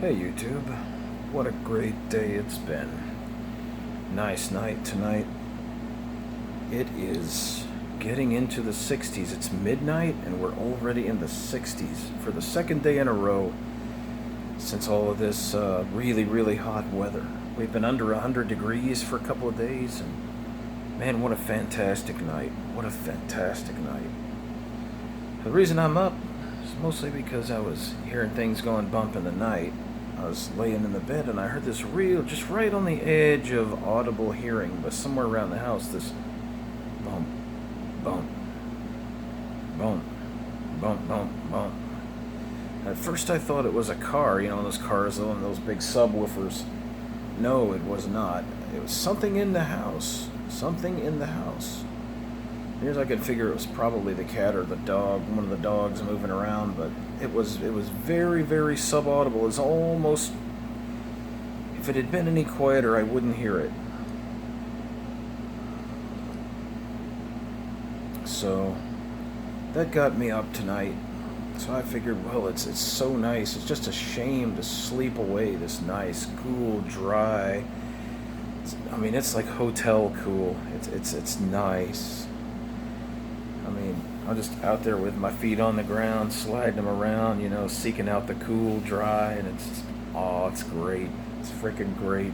Hey YouTube, what a great day it's been. Nice night tonight. It is getting into the 60s. It's midnight and we're already in the 60s for the second day in a row since all of this really hot weather. We've been under 100 degrees for a couple of days, and man, what a fantastic night. What a fantastic night. The reason I'm up is mostly because I was hearing things going bump in the night. I was laying in the bed and I heard this just right on the edge of audible hearing, but somewhere around the house, this bump, bump, bump, bump, bump, bump. At first I thought it was a car, those cars, those big subwoofers. No, it was not. It was something in the house. Something in the house. Here's I could figure it was probably the cat or the dog, one of the dogs moving around, but it was very subaudible. It's almost, if it had been any quieter, I wouldn't hear it. So that got me up tonight. So I figured, well, it's so nice. It's just a shame to sleep away this nice, cool, dry. It's like hotel cool. It's nice. I'm just out there with my feet on the ground, sliding them around, seeking out the cool, dry, and it's great. It's freaking great.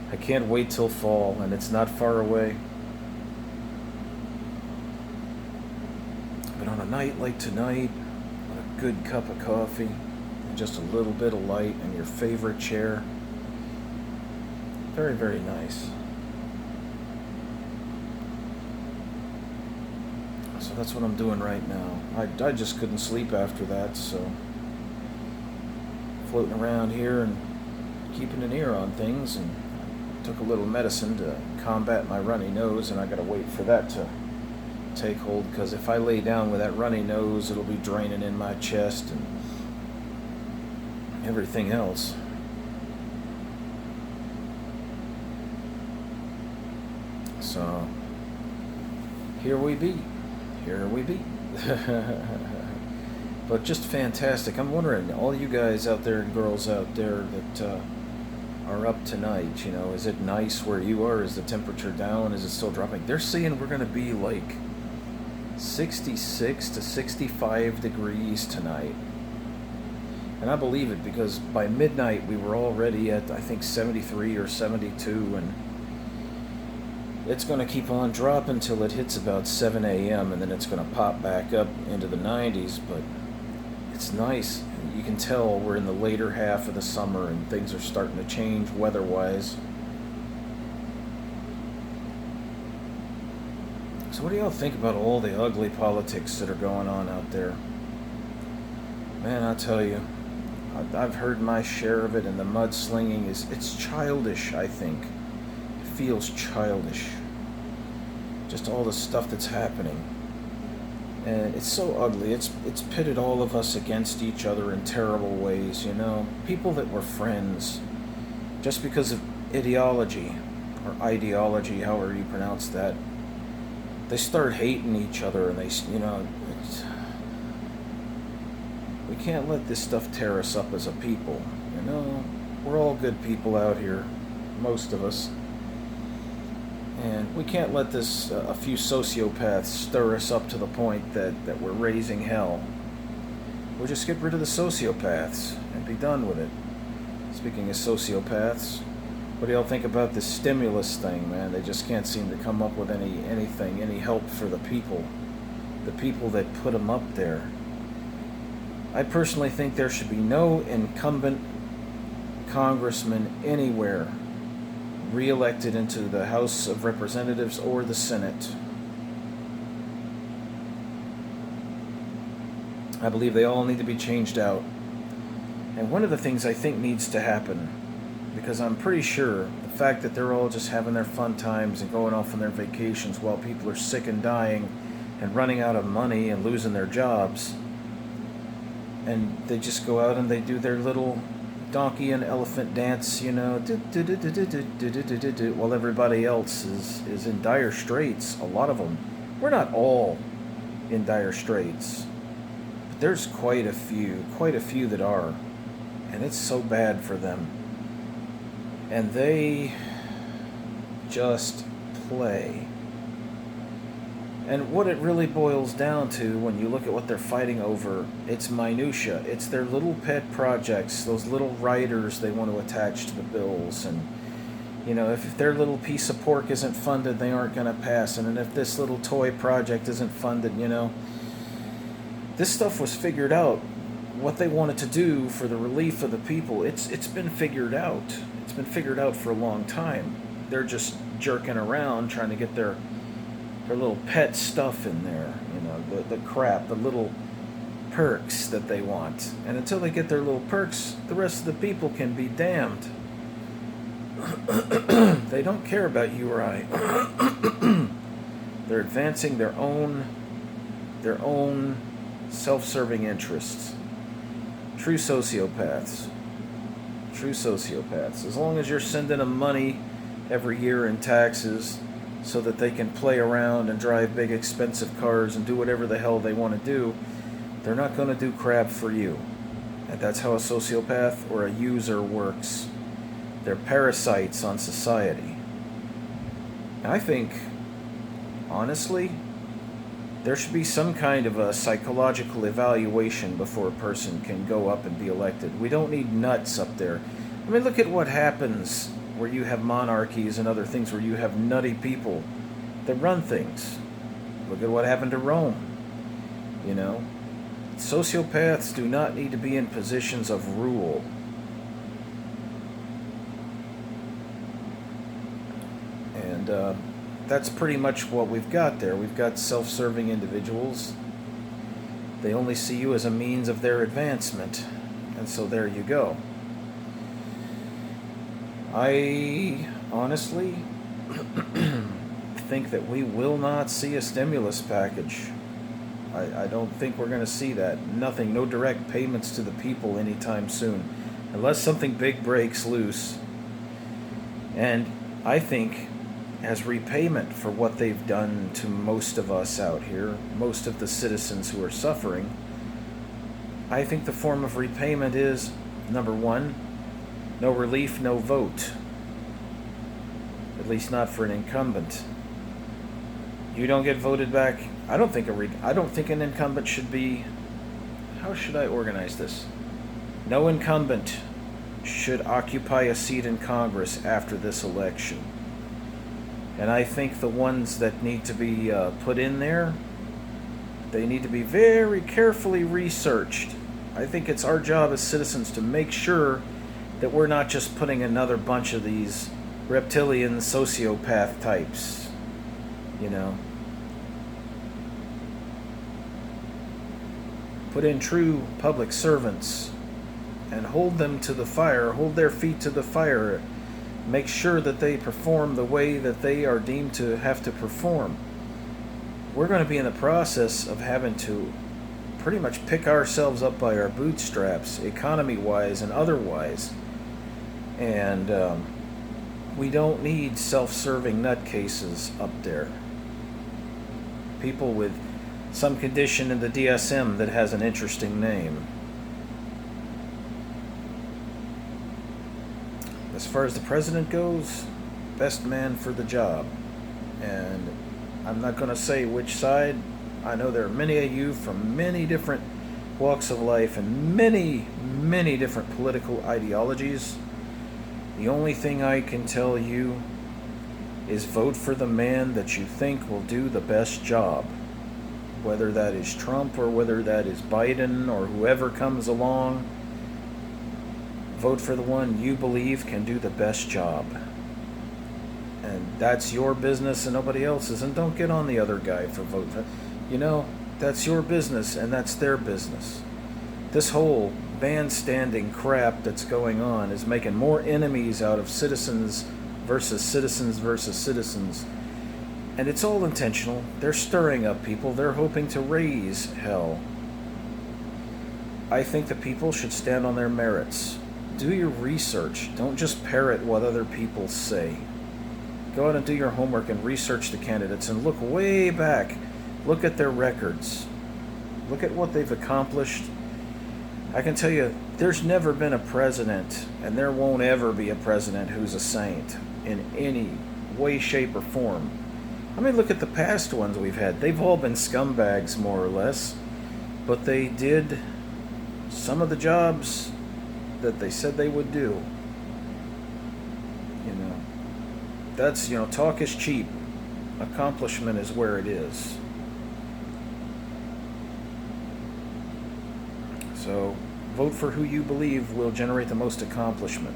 I can't wait till fall, and it's not far away. But on a night like tonight, with a good cup of coffee, and just a little bit of light, and your favorite chair, very nice. So that's what I'm doing right now. I just couldn't sleep after that, so floating around here and keeping an ear on things, and took a little medicine to combat my runny nose, and I gotta wait for that to take hold, because if I lay down with that runny nose, it'll be draining in my chest and everything else. So here we be. But just fantastic. I'm wondering, all you guys out there and girls out there that are up tonight, is it nice where you are? Is the temperature down? Is it still dropping? They're saying we're going to be like 66 to 65 degrees tonight. And I believe it, because by midnight we were already at, I think, 73 or 72, and it's going to keep on dropping until it hits about 7 a.m. and then it's going to pop back up into the 90s, but it's nice. You can tell we're in the later half of the summer and things are starting to change weather-wise. So what do y'all think about all the ugly politics that are going on out there? Man, I tell you, I've heard my share of it, and the mudslinging it's childish, I think. It feels childish. Just all the stuff that's happening. And it's so ugly. It's pitted all of us against each other in terrible ways, People that were friends, just because of ideology, or ideology, however you pronounce that, they start hating each other, and we can't let this stuff tear us up as a people, We're all good people out here, most of us. And we can't let this, a few sociopaths stir us up to the point that we're raising hell. We'll just get rid of the sociopaths and be done with it. Speaking of sociopaths, what do y'all think about this stimulus thing, man? They just can't seem to come up with anything, any help for the people that put them up there. I personally think there should be no incumbent congressman anywhere re-elected into the House of Representatives or the Senate. I believe they all need to be changed out. And one of the things I think needs to happen, because I'm pretty sure the fact that they're all just having their fun times and going off on their vacations while people are sick and dying and running out of money and losing their jobs, and they just go out and they do their little donkey and elephant dance, while everybody else is in dire straits. A lot of them. We're not all in dire straits, but there's quite a few that are. And it's so bad for them. And they just play. And what it really boils down to, when you look at what they're fighting over, it's minutia. It's their little pet projects, those little riders they want to attach to the bills. And, you know, if their little piece of pork isn't funded, they aren't going to pass. And if this little toy project isn't funded, you know, this stuff was figured out. What they wanted to do for the relief of the people, it's been figured out. It's been figured out for a long time. They're just jerking around trying to get their little pet stuff in there, you know, the crap, the little perks that they want. And until they get their little perks, the rest of the people can be damned. They don't care about you or I. They're advancing their own self-serving interests. True sociopaths. True sociopaths. As long as you're sending them money every year in taxes so that they can play around and drive big expensive cars and do whatever the hell they want to do, they're not going to do crap for you. And that's how a sociopath or a user works. They're parasites on society. And I think, honestly, there should be some kind of a psychological evaluation before a person can go up and be elected. We don't need nuts up there. I mean, look at what happens where you have monarchies and other things where you have nutty people that run things. Look at what happened to Rome. You know, sociopaths do not need to be in positions of rule. And that's pretty much what we've got there. We've got self-serving individuals. They only see you as a means of their advancement. And so there you go. I honestly think that we will not see a stimulus package. I don't think we're going to see that. Nothing, no direct payments to the people anytime soon. Unless something big breaks loose. And I think, as repayment for what they've done to most of us out here, most of the citizens who are suffering, I think the form of repayment is, number one, no relief, no vote. At least not for an incumbent. You don't get voted back. I don't think an incumbent should be. How should I organize this? No incumbent should occupy a seat in Congress after this election. And I think the ones that need to be put in there, they need to be very carefully researched. I think it's our job as citizens to make sure that we're not just putting another bunch of these reptilian sociopath types, you know. Put in true public servants and hold them to the fire, hold their feet to the fire. Make sure that they perform the way that they are deemed to have to perform. We're going to be in the process of having to pretty much pick ourselves up by our bootstraps, economy-wise and otherwise. And we don't need self-serving nutcases up there. People with some condition in the DSM that has an interesting name. As far as the president goes, best man for the job. And I'm not going to say which side. I know there are many of you from many different walks of life and many, many different political ideologies. The only thing I can tell you is vote for the man that you think will do the best job. Whether that is Trump or whether that is Biden or whoever comes along. Vote for the one you believe can do the best job. And that's your business and nobody else's. And don't get on the other guy for voting. You know, that's your business and that's their business. This whole bandstanding crap that's going on is making more enemies out of citizens versus citizens versus citizens. And it's all intentional. They're stirring up people. They're hoping to raise hell. I think the people should stand on their merits. Do your research. Don't just parrot what other people say. Go out and do your homework and research the candidates and look way back. Look at their records. Look at what they've accomplished. I can tell you, there's never been a president, and there won't ever be a president who's a saint in any way, shape, or form. I mean, look at the past ones we've had. They've all been scumbags, more or less, but they did some of the jobs that they said they would do. You know, that's, talk is cheap. Accomplishment is where it is. So, vote for who you believe will generate the most accomplishment.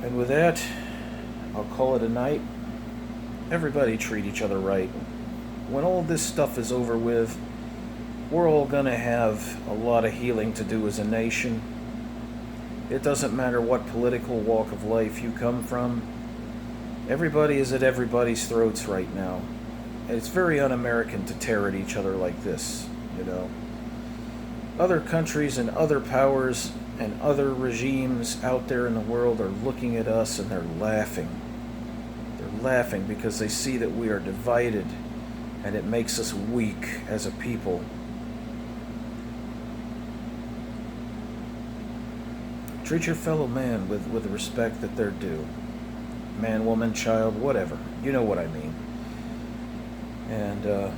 And with that, I'll call it a night. Everybody treat each other right. When all this stuff is over with, we're all going to have a lot of healing to do as a nation. It doesn't matter what political walk of life you come from. Everybody is at everybody's throats right now. And it's very un-American to tear at each other like this, Other countries and other powers and other regimes out there in the world are looking at us and they're laughing. They're laughing because they see that we are divided and it makes us weak as a people. Treat your fellow man with the respect that they're due. Man, woman, child, whatever. You know what I mean. And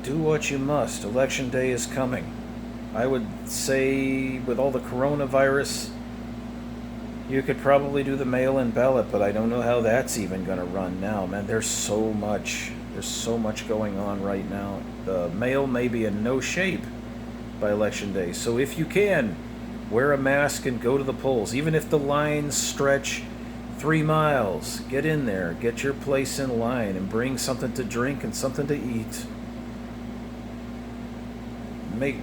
do what you must. Election day is coming. I would say with all the coronavirus, you could probably do the mail-in ballot, but I don't know how that's even going to run now, man. There's so much going on right now. The mail may be in no shape by election day. So if you can, wear a mask and go to the polls. Even if the lines stretch 3 miles, get in there, get your place in line, and bring something to drink and something to eat.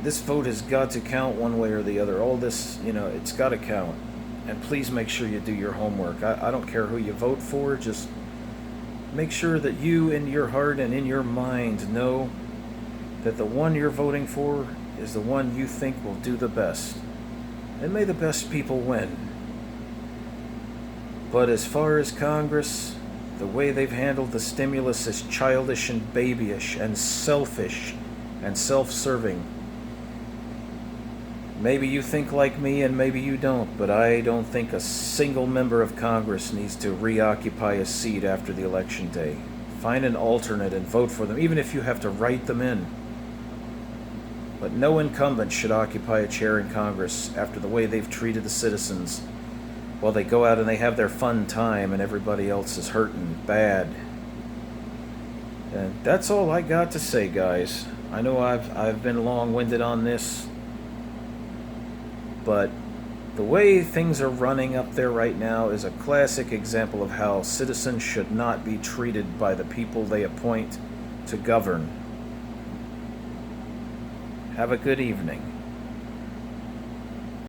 This vote has got to count one way or the other. All this, it's got to count. And please make sure you do your homework. I don't care who you vote for, just make sure that you in your heart and in your mind know that the one you're voting for is the one you think will do the best. And may the best people win. But as far as Congress, the way they've handled the stimulus is childish and babyish and selfish and self-serving. Maybe you think like me and maybe you don't, but I don't think a single member of Congress needs to reoccupy a seat after the election day. Find an alternate and vote for them, even if you have to write them in. But no incumbent should occupy a chair in Congress after the way they've treated the citizens while they go out and they have their fun time and everybody else is hurting bad. And that's all I got to say, guys. I know I've been long-winded on this, but the way things are running up there right now is a classic example of how citizens should not be treated by the people they appoint to govern. Have a good evening.